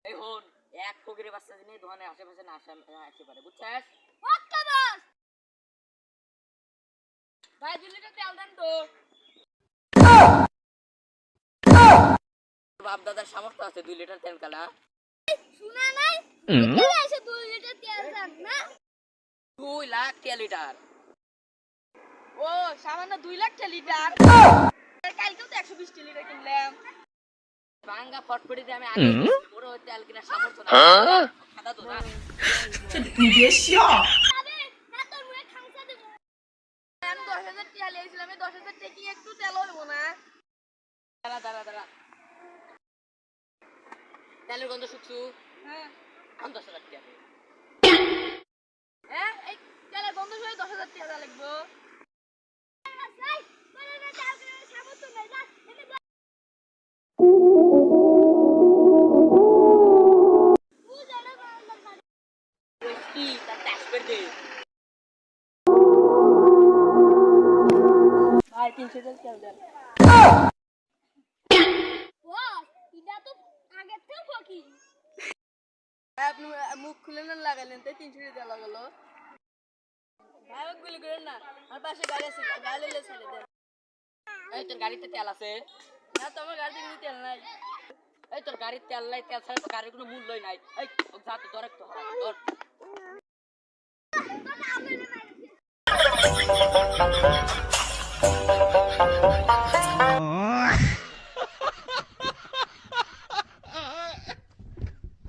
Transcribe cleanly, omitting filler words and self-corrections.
এই হন এক ফকিরের বাচ্চা দিনে দোকানের আশেপাশে না আসে পারে বুঝছিস? ওকে বস। ভাই 2 লিটার তেল দেন তো। বাপ দাদার সামর্থ্য আছে 2 লিটার তেল কালা। শুনা নাই? কে এসে 2 লিটার তেল দেন না? 2 লাখ লিটার। ও সামান্য 2 লাখ লিটার। কালকেও তো 120 লিটার কিনলাম। বাঙ্গা ফটফটিতে আমি আগে বড় তেল কিনা সামর্থ্য না। খাদা তো না।你别笑。আরে না তোর মুখে খামসা দেব। আমি 10,000 টাকা লিয়েছিলাম, এই 10,000 টাকা কি একটু তেলও নেব না? দাঁড়া। তেলের গন্ধ শুকছু? হ্যাঁ। 10,000 টাকা দে। হ্যাঁ এই তেলের বন্ধ হয়ে 10,000 টাকা লাগবে। কি তার ট্যাক্স করে দে। ভাই 300 তেল দেন। বস এটা তো আগের থেকে ফকি। আপনি মুখ খুলে না লাগালেন তাই 300 তেল লাগালো। ভাই গুলি করেন না, আমার পাশে গাড়ি আছে, গাড়ি লে ছেড়ে দেন। এই তোর গাড়িতে তেল আছে? না তো আমার গাড়িতে কিন্তু তেল নাই। এই তোর গাড়ির তেল নাই, তেল ছাড়া তো গাড়ির কোনো মূল্যই নাই। এই যা তো ধর একটু ধর।